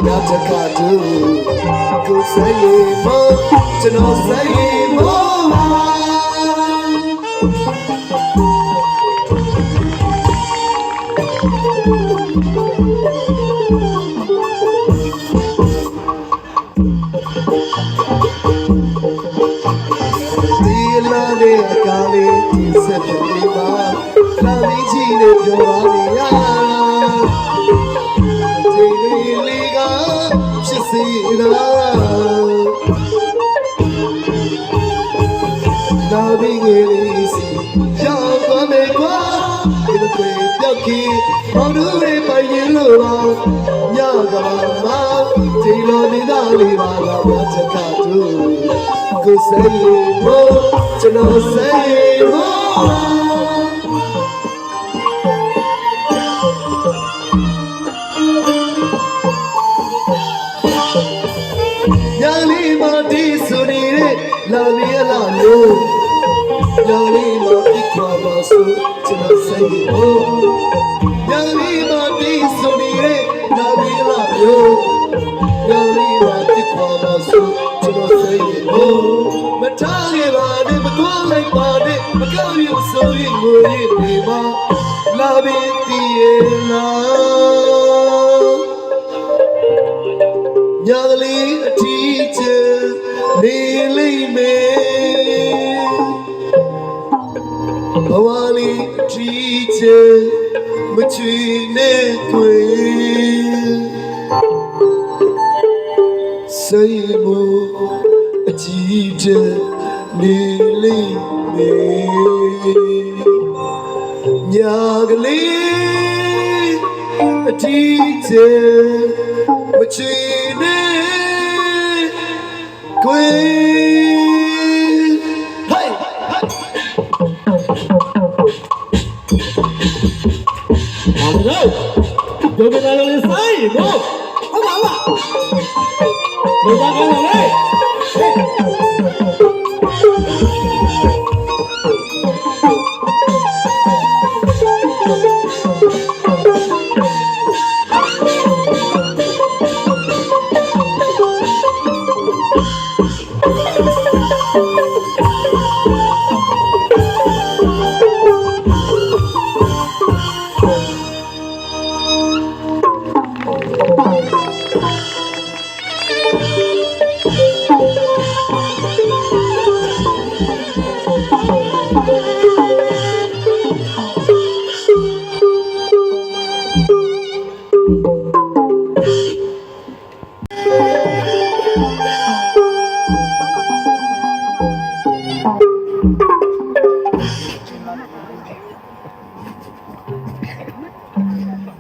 ya takadu ko saye mo chano saye mo Dilane akale sepeli ma lami ji ne pyo ba ni ya Dili ga phit si da Na bi nge li si ya kwa me kwa Ina kwe pyak ki Mau du re pa yin lo ba Nya ka ba ma Dilo ni da li ba la ya takadu Ko saye mo chano saye mo Nyali ma di suni re la mi la yo Nyali ma di kwa ma su chano saye mo Nyali ma di suni re la mi la yo Nyali ma di kwa ma su chano saye mo Matali ba ne matwa lai ba ne makawi so yi mo yi ni ma la bi ti ye la Nyali a teacher ne lai me Bawali a teacher machui ne kwe Say mo a teacher ne lai me Nyagali a teacher machui ne kwe Hey! Hello. Yo que no le sai, no. Vamos, vamos. Me da ganas,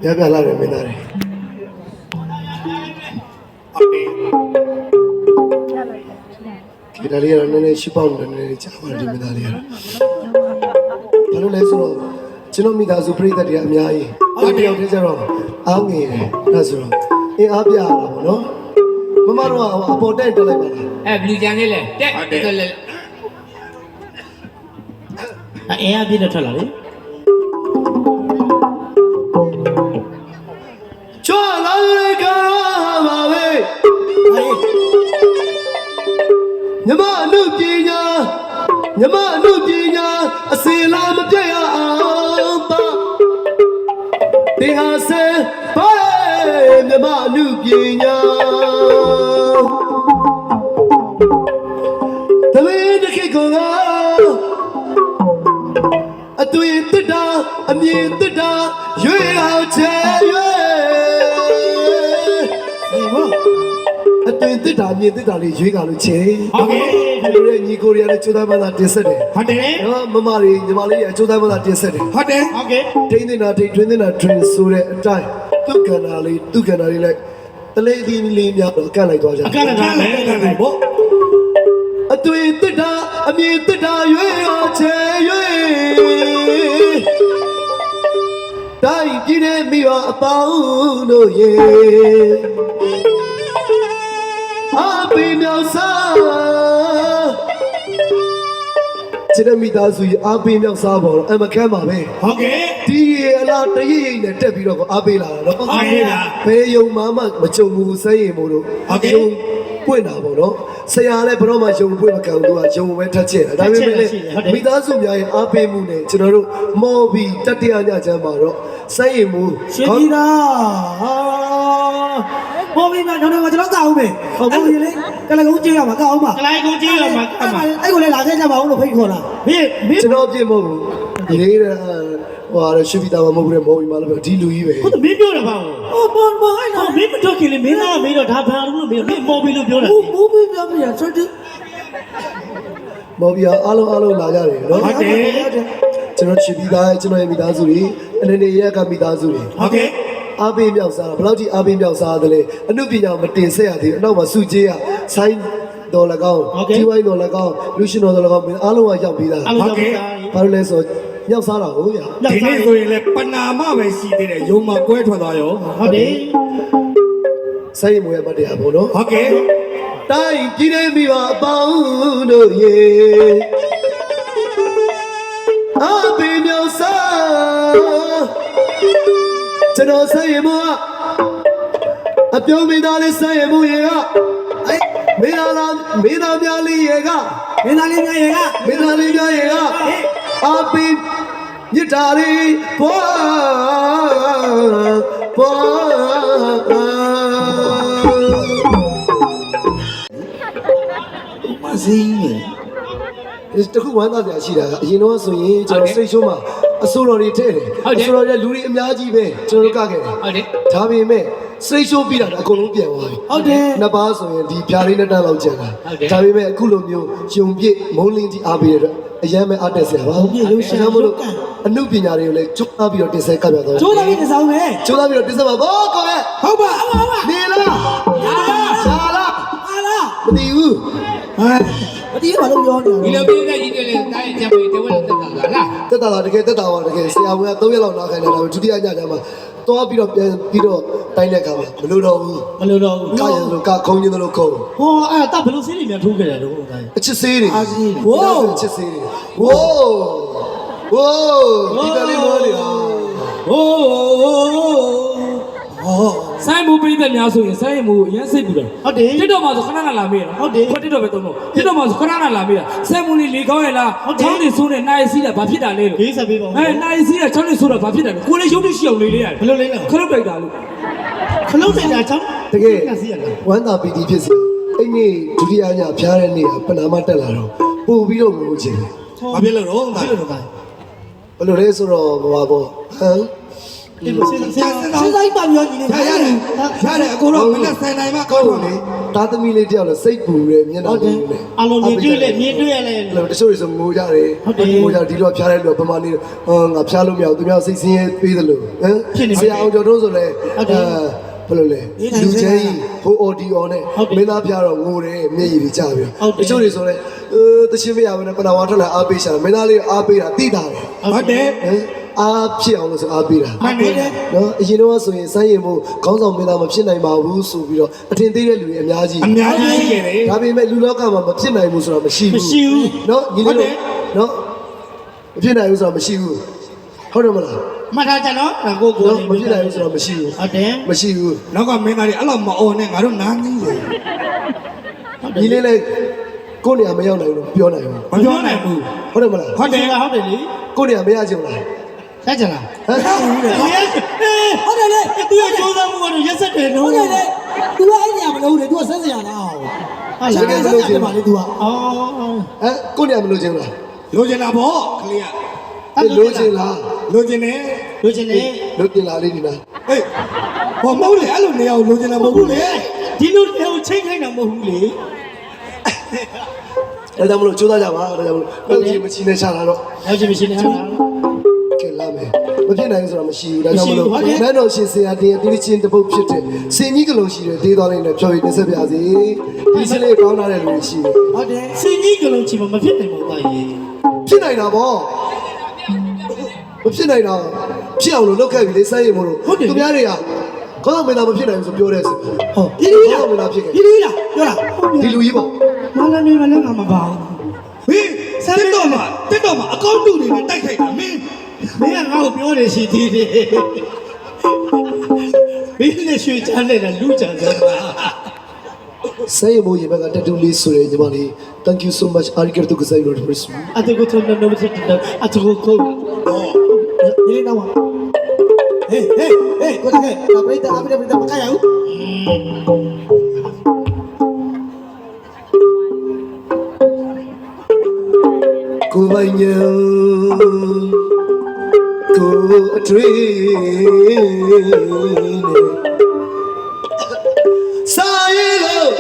Ya be la re me da re Ki da li ya ne shi pa ne ne cha ba di me da li ya Ba lo le so ro chino mi da su prit de a mya yi a tyaw de ja ro a ngi de da so ro in a pya la bo no Mama ro a po tet tet lai ba la blu jangလေးလေတက်လေအင်းအပြည့်နဲ့ထွက်လာလေ Chua la re ka ba we Nyama nu pinya a se la ma pya ya ba Te ha se ba nyama nu pinya Ta me de ke ko ga A twi tit da a myi tit da yue hao che yue A twin tit da myi tit da li yue ga lo che ဟုတ်ကဲ့ ဒီလိုညီကိုရီးယားနဲ့ကျိုးသားမသာတင်ဆက်တယ် ဟုတ်တယ် နော်မမလေးညီမလေးရဲ့ကျိုးသားမသာတင်ဆက်တယ် ဟုတ်တယ်ဟုတ်ကဲ့ ထိန်းနေတာထိန်းထွင်းနေတာ train ဆိုတဲ့အတိုင်းသူ့ကဏ္ဍလေးလိုက်တလေးဒီလေးများတော့ကန့်လိုက်သွားကြ အကန့်ကလည်းလည်းပေါ့ အသွင်တစ်တာအမြင်တစ်တာရွေးရောချေရွေးတိုင်းပြည်နဲ့မိဘအပေါင်းတို့ရဲ့အပိမြောက်စားခြေမိသားစုရဲ့အပိမြောက်စားပေါ်တော့အမခမ်းပါပဲ ဟုတ်ကဲ့ ဒီ လာတရိပ်ရိပ်နဲ့တက်ပြီးတော့အားပေးလာတာနော် ဟုတ်ကဲ့လား ဘယ်ယုံမှမကြုံဘူးစမ်းရင်မို့လို့ ဟုတ်ကဲ့ ယုံပွင့်တာပေါ့နော်ဆရာလည်းဘယ်တော့မှယုံပွင့်မကံဘူးသူကယုံပဲထက်ချက်တာဒါပေမဲ့လည်းမိသားစုများရဲ့အားပေးမှုနဲ့ကျွန်တော်တို့မော်ဘီတတိယညချမ်းမှာတော့စမ်းရင်မို့ ရှင်ကြီးသားဟာဘောမီမကျွန်တော်ကျွန်တော်ကောက်အောင်မယ်ဟောဘောမီလေကလကုန်းကျေးရမှာကောက်အောင်ပါ ကလိုက်ကိုကြည့်ရမှာကမှာ အဲ့ကိုလည်းလာခဲ့ကြပါဦးလို့ဖိတ်ခေါ်တာမင်း ကျွန်တော်ပြစ်မဟုတ်ဘူးဒီလေးဟိုဟာရှိပြီတာမဟုတ်ဘူးလေမော်ဘီမှာလည်းဒီလူကြီးပဲ ဟုတ်တယ်မင်းပြောတာပါ ဟောဘောအဲ့ ဟောမင်းမတော့ခင်လေမင်းကမင်းတော့ဒါဘာလို့မင်းမော်ဘီလို့ပြောတာ ဘူးဘူးပြောပြရဆွတ်တယ် မော်ဘီကအားလုံးလာကြတယ်နော် ဟုတ်တယ် ကျွန်တော်ချစ်ပြီးသားကျွန်တော်ရဲ့မိသားစုတွေအနေနဲ့ရက်ကမိသားစုတွေ ဟုတ်ကဲ့ အားပေးမြောက်စားဘယ်လောက်ထိအားပေးမြောက်စားသလဲအမှုပညာမတင်ဆက်ရသေးဘူးအနောက်မှာစုကြေးရဆိုင်းတော်၎င်းဒီဝိုင်းတော်၎င်းလူရှင်တော်၎င်းအားလုံးကရောက်ပြီးသား အားလုံးကြောက်တာ ဘာလို့လဲဆိုမြောက်စားတာဟုတ်ဗျာ ဒီနေ့ဆိုရင်လည်းပနာမပဲရှိသေးတယ်ရုံမှာကွဲထွက်သွားရော ဟုတ်တယ် ဆိုင်းမွေးရပတ်တရားပေါ့နော် ဟုတ်ကဲ့ တိုင်းပြည်နေမိပါအပေါင်းတို့ရေအားပေးမြောက်စားကျွန်တော်ဆိုင်းမွေးအပြုံးမိသားလေးဆိုင်းမွေးရမင်းသားများလေးရေက မင်းသားလေးများရေက မင်းသားလေးများရေကအပင်မြစ်တာလေးပွားပွား မစင်းရဲ့ တခုဝမ်းသာစရာရှိတာကအရင်တော့ဆိုရင်ကျွန်တော်စိတ်ဆိုးမှာအစိုးရတွေထည့်တယ်အစိုးရတွေလူတွေအများကြီးပဲကျွန်တော်တို့ကခဲ့တယ် ဟုတ်တယ် ဒါပေမဲ့စိတ်ဆိုးပြီးတာအကုန်လုံးပြန်သွားပြီ ဟုတ်တယ် နှစ်ပါးဆိုရင်ဒီဖြားလေးနဲ့တန်းလောက်ကျန်တာဒါပေမဲ့အခုလိုမျိုးယုံပြည့်မုံလင်းကြီးအားပေးရတဲ့အရန်ပဲအားတက်စရာပါမလို့အမှုပညာတွေကိုလည်းကျိုးသားပြီးတော့တင်ဆက်ကပ်ပြတော့ ကျိုးသားပြီးတစောင်းမယ် ကျိုးသားပြီးတော့တင်ဆက်ပါဘောကောင်းရဲ့ ဟုတ်ပါဟုတ်ပါ နေလားရှာလား ဟာလား မသိဘူး ဟာမတီးဘာလို့ပြောနေ ဒီ လဲ လိုပြည့်တဲ့ကြီးတွေလည်းတားရင်ချက်ပြီးတဝက်လောက်တက်တာလား တက်တာလားတကယ်တက်တာပါတကယ်ဆရာဝန်က3ရက်လောက်နားခိုင်းတယ်ဒါပေမဲ့ဒုတိယညကျမှသွားပြီးတော့ပြန်ပြီးတော့တိုင်းတဲ့ခါမှာမလို့တော့ဘူး မလို့တော့ဘူး ကာယံလို့ကခုံင်းနေတယ်လို့ခုံး ဟောအဲ့ဒါဘယ်လိုစီးနေမြန်ထိုးခဲ့တယ်တော့တိုင်း အချစ်သေးတွေ အာစီဝိုး အချစ်သေးတွေဝိုးဝိုးဒီကလေးမောနေတာ ဟိုးဆိုင်မူပြည်သက်များဆိုရင်ဆိုင်မူအရင်စိတ်ပူတယ် ဟုတ်တယ် တစ်တော့မှဆိုခဏခဏလာမေးရဟုတ်တယ်တစ်တော့ပဲသုံးတော့တစ်တော့မှဆိုခဏခဏလာမေးရဆိုင်မူလေးလေကောင်းရဲ့လားချောင်းနေဆိုးနေနိုင်စီးတာဘာဖြစ်တာလဲလို့ ဂေးဆက်ပေးပါဦး နိုင်စီးတာချောင်းနေဆိုးတာဘာဖြစ်တာလဲကိုလေးရုပ်တရှိအောင်လေးလေးရတယ် ဘယ်လိုလဲလဲ ခလုတ်တိုက်တာလို့ ခလုံးတိုင်တာချောင်း တကယ် စီရလား ဝမ်းသာပီတိဖြစ်စီအဲ့ဒီဒုတိယညဖျားတဲ့နေ့ကပနာမတက်လာတော့ပို့ပြီးတော့ငိုချင်တယ် ဘာဖြစ်လို့တော့ ဖြစ်လို့တိုင်း ဘယ်လိုလဲဆိုတော့ဟိုပါပေါ့ဟမ် ဒီလိုစဉ်းစားပါပြောညီနေ ရတယ်အကိုတော့မနဲ့ဆိုင်နိုင်မှကော ကော င်း င်း တော့ လေတာသမီလေးတယောက်လည်းစိတ်ပူတယ်မျက်နှာပူတယ် အလုံးမြင်တွေ့လေမြင်တွေ့ရလေ အဲ့လိုတချို့တွေဆိုငိုကြတယ်ငိုကြဒီတော့ဖျားတဲ့လူကပမာနေငါဖျားလို့မရဘူးသူများစိတ်ဆင်းရဲပေးတယ်လို့ဟမ်ဆရာအောင်ကျော်တို့ဆိုလဲဘယ်လိုလဲလူချဲကြီးဟိုအော်ဒီအော်နဲ့မင်းသားဖျားတော့ငိုတယ်မျက်ရည်တွေကျပြီးတချို့တွေဆိုလဲတချင်းမရဘူးနဲ့ပနာဝါထွက်လာအားပေးရှာမင်းသားလေးအားပေးတာတိတာတယ် ဟုတ်တယ် အားဖြစ်အောင်လို့ဆိုအားပေးတာ မှန်တယ် နော်အရင်တော့ဆိုရင်စိုင်းရင်မို့ခေါင်းဆောင်မင်းသားမဖြစ်နိုင်ပါဘူးဆိုပြီးတော့အထင်သေးတဲ့လူတွေအများကြီး အများကြီးရှိခဲ့တယ် ဒါပေမဲ့လူလောကမှာမဖြစ်နိုင်ဘူးဆိုတာမရှိဘူး မရှိဘူး နော်ညီလေးတို့နော်မဖြစ်နိုင်ဘူးဆိုတာမရှိဘူးဟုတ်တယ်မလား မှတ်ထားကြနော်ကိုကို နော်မဖြစ်နိုင်ဘူးဆိုတာမရှိဘူး ဟုတ်တယ် မရှိဘူး နောက်ကမင်းသားတွေအဲ့လောက်မအော်နဲ့ငါတို့နားကြီးတယ် ညီလေးလည်းကိုယ်နေရာမရောက်နိုင်လို့ပြောနိုင်ဘူး မပြောနိုင်ဘူး ဟုတ်တယ်မလား ဟုတ်တယ်ဟုတ်တယ်လေ ကိုယ်နေရာမရချင်ဘူးလား ဆက်ကြလား ဟမ် ဟုတ်တယ်လေသူကကြိုးစားမှုကတော့ရက်ဆက်တယ်နော်ဟုတ်တယ်လေ तू ကအဲ့နေရာမလုပ်ဘူးလေ तू ကဆက်စရာလားဟုတ်လားဆက်စရာပါလေ तू ကအော် ဟမ်ကိုယ်နေရာမလို့ချင်ဘူးလား လိုချင်တာပေါ့ကလေးက လိုချင်လား လိုချင်တယ် လိုချင်တယ် လိုချင်လားလေးဒီလား ဟေးဘာမဟုတ်လေအဲ့လိုနေရာကိုလိုချင်တာမဟုတ်ဘူးလေ ဒီလိုနေကိုချိန်ခိုင်းတာမဟုတ်ဘူးလေ ဒါကြောင့်မလို့ကြိုးစားကြပါဒါကြောင့်မလို့လောက်ကြီးမချီနဲ့ချလာတော့ နောက်ချင်မရှိနေဟာ ကဲလာမယ်မဖြစ်နိုင်ဘူးဆိုတာမရှိဘူးဒါကြောင့်မလို့မန်းတော်ရှင်ဆရာတင်တိချင်းတပုတ်ဖြစ်တဲ့စင်ကြီးကလေးရှိတယ်ဒေးသွားလေးနဲ့ဖြော်ရည်တင်ဆက်ပြစီဒီစလေးကောင်းလာတဲ့လူတွေရှိတယ် ဟုတ်တယ်စင်ကြီးကလုံးချီမဖြစ်နိုင်ဘူးသားကြီး ဖြစ်နိုင်တာပေါ့မဖြစ်နိုင်တာဖြစ်အောင်လို့လုပ်ခဲ့ပြီလေစိုင်းရည်မို့လို့သူများတွေကခေါင်းမင်းသားမဖြစ်နိုင်ဘူးဆိုပြောတဲ့ဆို ဟုတ် ဒီလိုခေါင်းမင်းသားဖြစ်ခဲ့ ဒီလိုလားပြောလား ဒီလူကြီးပေါ့ မလာနေမလဲငါမပါဘူး ဟေးတက်တော့မှာအကောင့်တူတွေနဲ့တိုက်ခိုက်တာမင်း ဟ မင်းကငါ့ကိုပြောနေရှိသေးတယ်မင်းနဲ့ရွှေချမ်းနေတာလူချမ်းစမ်းပါ စိတ်မိုးရေဘက်ကတတူလေးဆိုရညီမလေး thank you so much အားရကတူကစားရလို့ပြစ အတူကိုထုံးနေမစတဲ့အတူကိုကိုဒီနေ့တော့ဟေးကိုတကယ်အပရိသအပရိသမကရဘူး ကိုပိုင်ညံကိုအတွေ့နဲ့စာရီလို့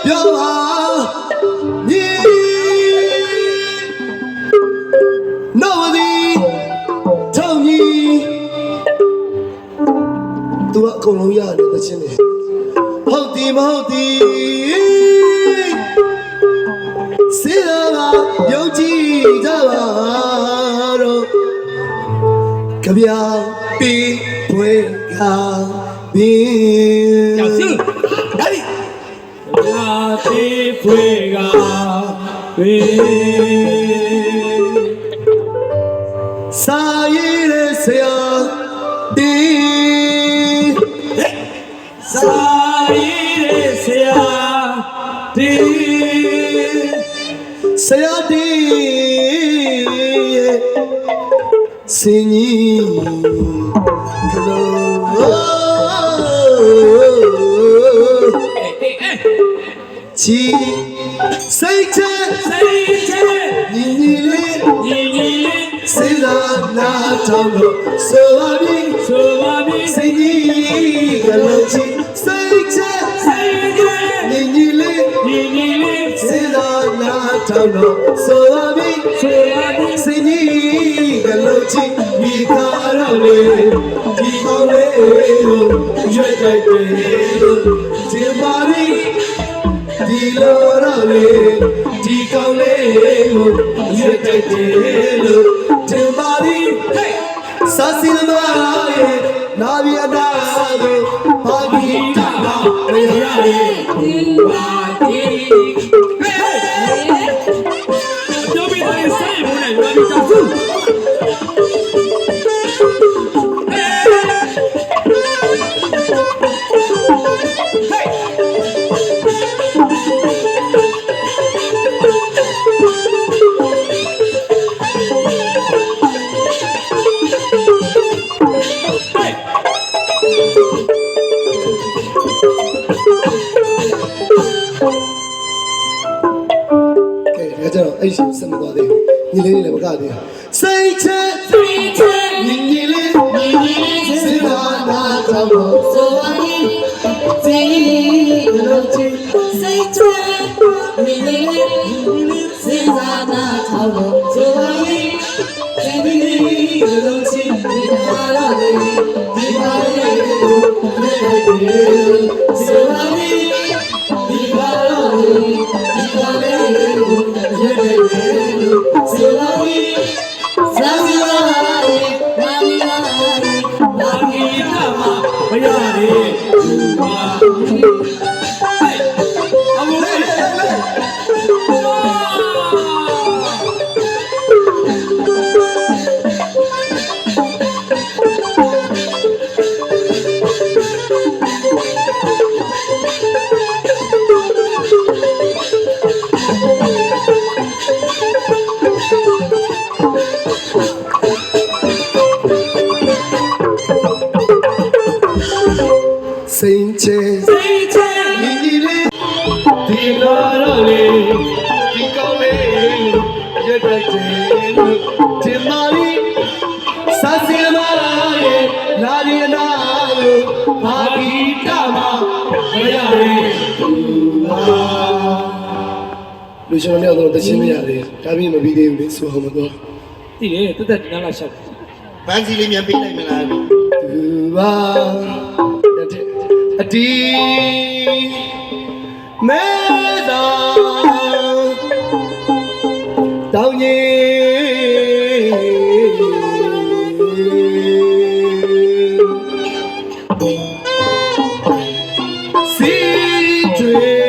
ပြောပါညီနော်ဒီထုံကြီးသူကအကုန်လုံးရတယ်တချင်းလေဟုတ်ဒီမဟုတ်ဒီစေရာယုံကြည်ကြပါတော့ကြပြပြီးပွဲကဘင်း ကြောက်စု ဒါဒီ ရာတိဖွေကဝေ စာရည်ရဲ့ဆရာတီး စာရီရဲ့ဆရာဒီ ဆရာတီးရဲ့စင်ကြီးကလောချီစိတ်ချ စိတ်ချ ညီညီလေး ညီညီလေး စေလာနာထောင်းလို့ဆိုပါပြီ ဆိုပါပြီ စိတ်ကြီးကလောချီစိတ်ချ စိတ်ချ ညီညီလေး ညီညီလေး စေလာနာထောင်းလို့ဆိုပါပြီ ဆိုပါပြီ စိတ်ကြီးကလောချီမိကာရောလေဒီကောင်းလေးကိုရွက်တိုက်တယ်လို့ဒီပါပြီဒီလိုရောလေဒီကောင်းလေးကိုရွက်တိုက်တယ်လို့ဒီပါပြီစာစီလမာရဲ့နာဘီအနာကိုပါဂီတာမရရဲ့ ဒီပါတီဟေးတို့ပြီးတော့စိတ်ဘူးနဲ့ရွာပြီးကြောက်စုကဲဒါကြတော့အဲ့ရှင်စက်မသွားသေးဘူးညီလေးတွေလည်းမကသေးဘူးစိတ်ချ စိတ်ချ ညီညီလေး ညီညီလေး စေလာနာထောင်းလို့ ဆိုပါပြီစိတ်လုံးချစိတ်ချညီညီလေးစဉ်းစားနာထောက်လို့ဆိုပါပြီစိတ်ကြီးလုံးချဒီပါတော့လေဒီပါလေဆိုပါပြီဒီပါတော့လေဒီပါလေဆိုပါပြီစာစီလာမာမီလာမာမီလာမရလေမာဟေးအမေစိတ်ချ စိတ်ချ ညီညီလေး ဒီလာတော့လေ ဒီကောင်းလေးရွက်တိုက်တယ်လို့ဒီမာလီစာစီလမာရဲ့နာဒီအနာကိုပါဂီတာမရရဲ့လူရှင်များတော့တချင်းမရတယ်ဒါပြီးမပြီးသေးဘူးလေဆိုအောင်မတော့ သိတယ်တက်တက်ဒီနားလာရှောက် ပန်းစီလေးမြန်ပေးလိုက်မလား သူပါအတီမဲသာတောင်းကြီးစီတွေ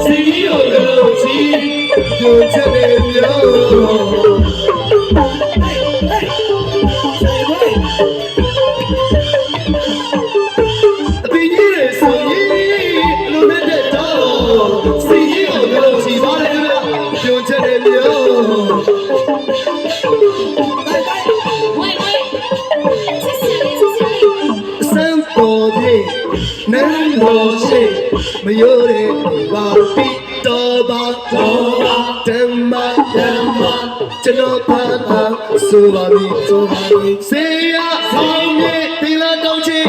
စိတ်ကြီးကိုလုံးချီ ညွန်ချက်တယ်ပြော အပင်ကြီးရဲ့ဆိုရင်လူနဲ့တဲ့တော့စီကြီးကိုလုံးချီပါလေဗျာညွန်ချက်တယ်ပြော ဝိုင်းဝိုင်းစစ်စစ်လေး စံပေါ်တဲ့နန်းတော်ရှိမရိုးတဲ့ဘာပိတော်ပါတော်ပါဓမ္မကျွန်တော်ဖတ်တာဆိုပါပြီစေရဆောင်မြေတိလာတောင်းချီ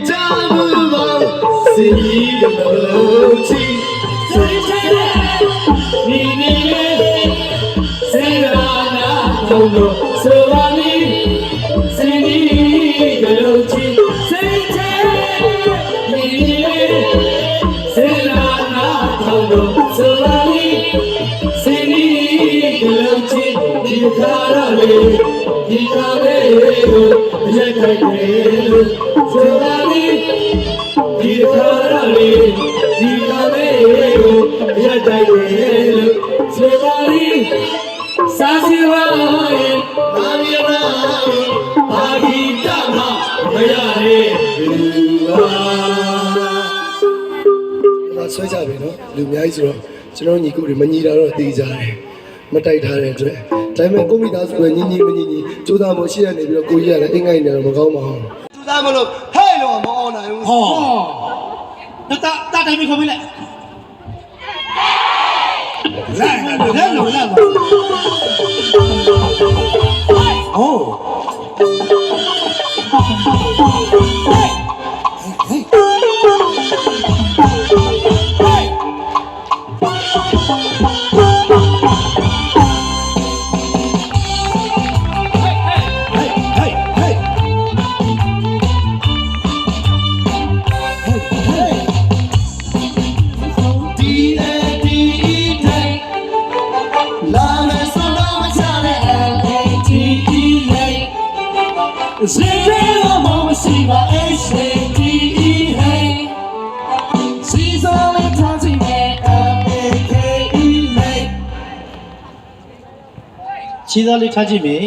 ကြာဘူးပါစီကြီးကလုံးချီ စိတ်ချနေနေစေရာနာတော့ဆိုပါမီစိတ်ကြီးကလုံးချီစိတ်ချနေနေစေရာနာတော့ဆိုပါမီစိတ်ကြီးကလုံးချီဒီခါရလေးဒီခါလေးကိုရက်ခိုက်တယ်လို့ဆိုပါမီဒီခါရလေးဒီခါလေးကိုရက်တိုက်တယ်လို့ဆိုပါမီစာစီဝါရဲ့ ဘာမီယာ ဘာဂီတမမရတဲ့လူဟာ ဒါဆွဲကြပြီနော်လူအများကြီးဆိုတော့ကျွန်တော်ညီကိုတွေမညီတာတော့သိကြတယ်မတိုက်ထားတဲ့အတွက်ဒါပေမဲ့ကိုမိသားစုပဲညီညီမညီညီကြိုးစားမှုရှိရနေပြီးတော့ကိုကြီးကလည်းအင်္ဂိုင်းနေတော့မကောင်းပါဘူးကြိုးစားမလို့ဟဲ့လို့မအောင်နိုင်ဘူး ဟောတာတိုင်းမခေါ်မလဲလိုက်လို့လိုက်ပါဟောဒီအေဒီထိုင်လာမယ်ဆိုတော့မချတဲ့ LATE လေးစေတေဝမရှိပါ HATE ဟဲ့စီစောလေးထားစီမဲ့ LAKE လေး ခြေသားလေးထားကြည့်မယ်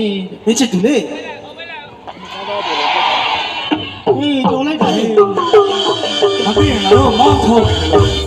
မင်းချစ်သူလေအေးတော်လိုက်ပါလေမပြေရင်တော့မောင်းထောက်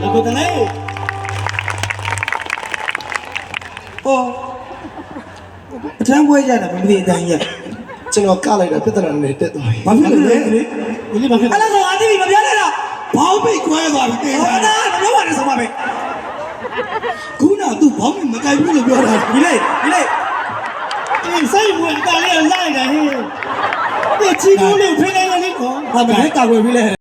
လက်ကိုတလေဟောအတန်းပွဲကြတာမသိအတိုင်းရ ကျွန်တော်ကလိုက်တာပြဿနာနဲ့တက်သွားပြီ ဘာဖြစ်လဲဒီဘာဖြစ်လဲအဲ့ဒါကအတိမပြောနဲ့တော့ဘောင်းပိတ်ခွဲသွားပြီဟောတာမပြောပါနဲ့ဆိုပါပဲခုနကသူ့ဘောင်းမကိုင်ဘူးလို့ပြောတာဒီလေအေးစိတ်ဝင်တာလေးလိုက်တာဟဲ့ဒီချီကိုလေးဖိနေလေကောဟာမလဲကာကွယ်ပြီလေ